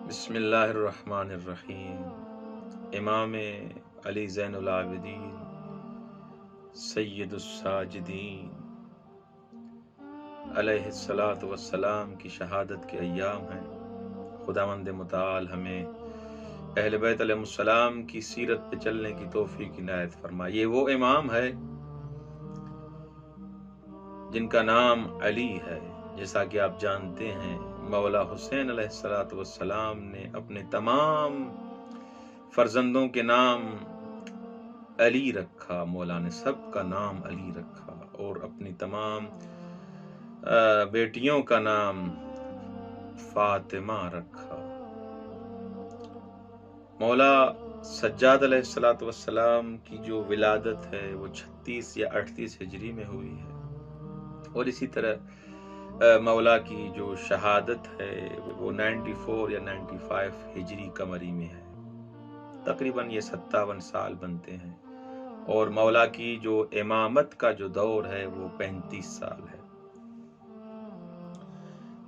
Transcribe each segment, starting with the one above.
بسم اللہ الرحمن الرحیم۔ امام علی زین العابدین سید الساجدین علیہ الصلاۃ والسلام کی شہادت کے ایام ہیں۔ خداوند متعال ہمیں اہل بیت علیہ السلام کی سیرت پہ چلنے کی توفیق عنایت فرمائے۔ یہ وہ امام ہے جن کا نام علی ہے، جیسا کہ آپ جانتے ہیں مولا حسین علیہ الصلاۃ والسلام نے اپنے تمام فرزندوں کے نام علی رکھا، مولا نے سب کا نام علی رکھا، اور اپنی تمام بیٹیوں کا نام فاطمہ رکھا۔ مولا سجاد علیہ الصلاۃ والسلام کی جو ولادت ہے وہ 36 یا 38 ہجری میں ہوئی ہے، اور اسی طرح مولا کی جو شہادت ہے وہ 94 یا 95 ہجری قمری میں ہے، تقریباً یہ 57 سال بنتے ہیں، اور مولا کی جو امامت کا جو دور ہے وہ 35 سال ہے۔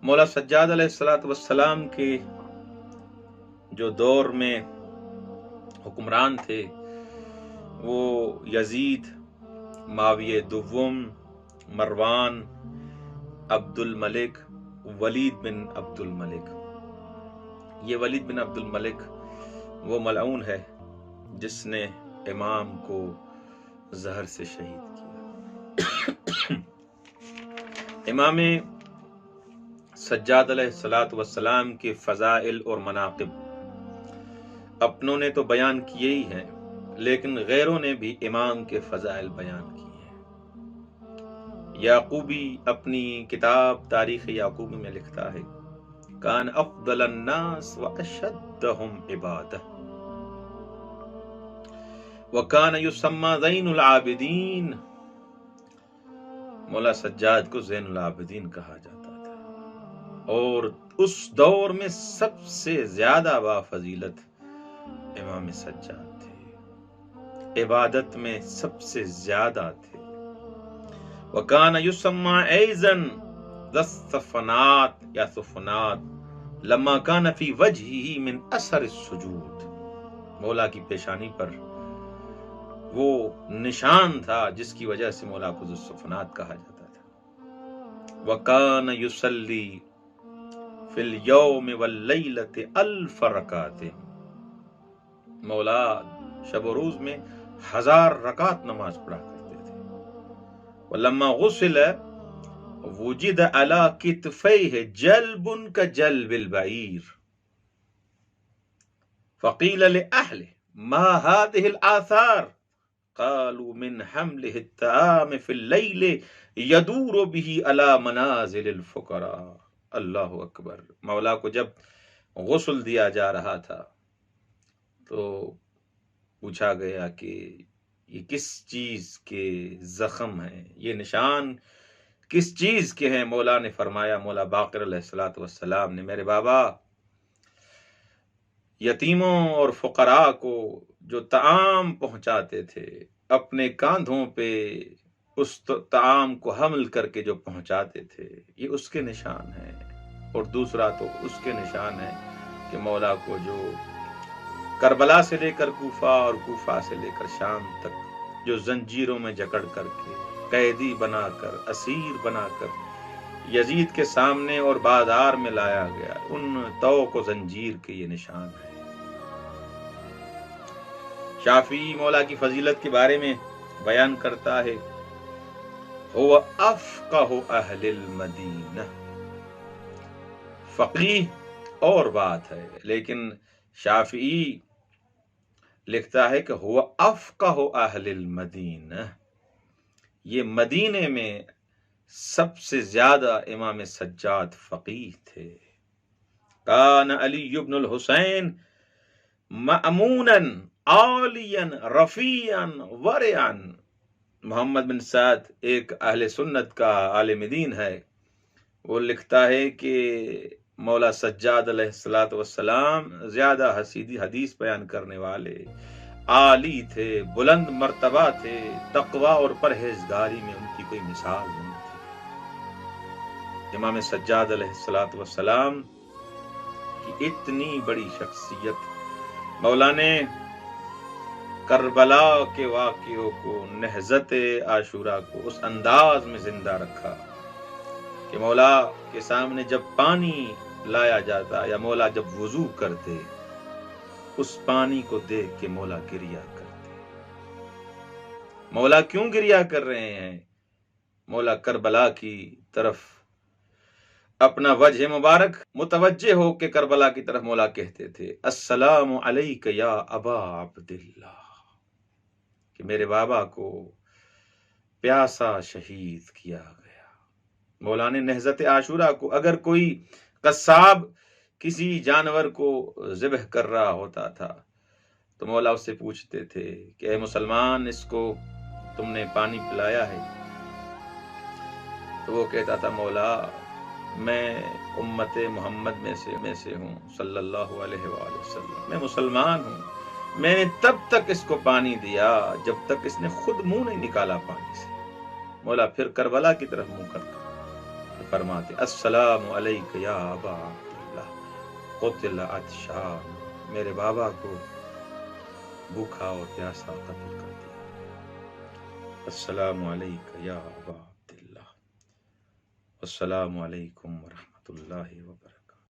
مولا سجاد علیہ الصلاۃ والسلام کے جو دور میں حکمران تھے وہ یزید، معاویہ دوم، مروان، عبد الملک، ولید بن عبد الملک۔ یہ ولید بن عبد الملک وہ ملعون ہے جس نے امام کو زہر سے شہید کیا۔ امام سجاد علیہ الصلاۃ والسلام کے فضائل اور مناقب اپنوں نے تو بیان کیے ہی ہیں، لیکن غیروں نے بھی امام کے فضائل بیان کیے ہیں۔ یعقوبی اپنی کتاب تاریخ یعقوبی میں لکھتا ہے، کان افضل الناس واشدہم عبادہ وکان یسمى زین العابدین۔ مولا سجاد کو زین العابدین کہا جاتا تھا، اور اس دور میں سب سے زیادہ بافضیلت امام سجاد تھے، عبادت میں سب سے زیادہ تھے۔ وَكَانَ يُسَمَّى أَيْضًا ذَا الصَّفْنَاتِ یا صفنات لما كان في وجهه من اثر السجود۔ مولا کی پیشانی پر وہ نشان تھا جس کی وجہ سے مولا کو ذو الصفنات کہا جاتا تھا۔ وَكَانَ يُصَلِّي فِي الْيَوْمِ وَاللَّيْلَةِ 1000 رکعت۔ مولا شب و روز میں 1000 رکعت نماز پڑھا کرتے تھے۔ وَلَمَّا غُسِلَ وُجِدَ عَلَى كِتْفَيْهِ جَلْبٌ كَجَلْبِ الْبَعِيرِ فَقِيلَ لِأَهْلِهِ مَا هَذِهِ الْآثَارُ قَالُوا مِنْ حَمْلِهِ الطَّعَامِ فِي اللَّيْلِ يَدُورُ بِهِ عَلَى مَنَازِلِ الْفُقَرَاءِ۔ اللہ اکبر۔ مولا کو جب غسل دیا جا رہا تھا تو پوچھا گیا کہ یہ کس چیز کے زخم ہیں، یہ نشان کس چیز کے ہیں؟ مولا نے فرمایا، مولا باقر علیہ الصلاۃ والسلام نے، میرے بابا یتیموں اور فقراء کو جو طعام پہنچاتے تھے، اپنے کاندھوں پہ اس طعام کو حمل کر کے جو پہنچاتے تھے، یہ اس کے نشان ہیں۔ اور دوسرا تو اس کے نشان ہے کہ مولا کو جو کربلا سے لے کر کوفہ اور کوفہ سے لے کر شام تک جو زنجیروں میں جکڑ کر کے قیدی بنا کر، اسیر بنا کر یزید کے سامنے اور بازار میں لایا گیا، ان طوق و زنجیر کے یہ نشان ہے۔ شافعی مولا کی فضیلت کے بارے میں بیان کرتا ہے، هو افقہ اہل المدینہ۔ فقیہ اور بات ہے، لیکن شافعی لکھتا ہے کہ هو افقہ اہل المدینہ، یہ مدینے میں سب سے زیادہ امام سجاد فقیہ تھے۔ کان علی بن الحسین مأمونا عالیا رفیعا ورعا۔ محمد بن سعد ایک اہل سنت کا عالم دین ہے، وہ لکھتا ہے کہ مولا سجاد علیہ الصلاۃ والسلام زیادہ حدیث بیان کرنے والے، عالی تھے، بلند مرتبہ تھے، تقوی اور پرہیزگاری میں ان کی کوئی مثال نہیں تھی۔ امام سجاد علیہ الصلاۃ والسلام کی اتنی بڑی شخصیت مولا نے کربلا کے واقعوں کو، نہضت عاشورہ کو اس انداز میں زندہ رکھا کہ مولا کے سامنے جب پانی لایا جاتا یا مولا جب وضو کرتے، اس پانی کو دیکھ کے مولا گریا کرتے۔ مولا کیوں گریا کر رہے ہیں؟ مولا کربلا کی طرف اپنا وجہ مبارک متوجہ ہو کے کربلا کی طرف مولا کہتے تھے السلام علیک یا ابا عبداللہ، کہ میرے بابا کو پیاسا شہید کیا گیا۔ مولا نے نہضت عاشورہ کو، اگر کوئی قصاب کسی جانور کو ذبح کر رہا ہوتا تھا تو مولا اس سے پوچھتے تھے کہ اے مسلمان، اس کو تم نے پانی پلایا ہے؟ تو وہ کہتا تھا مولا میں امت محمد میں سے ہوں صلی اللہ علیہ وآلہ وسلم، میں مسلمان ہوں، میں نے تب تک اس کو پانی دیا جب تک اس نے خود منہ نہیں نکالا پانی سے۔ مولا پھر کربلا کی طرف منہ کر فرماتے السلام علیک یا ابا عبداللہ قتل عطشان، میرے بابا کو بھوکا اور پیاسا قتل کر دیا۔ السلام علیک یا ابا عبداللہ، السلام علیکم ورحمۃ اللہ وبرکاتہ۔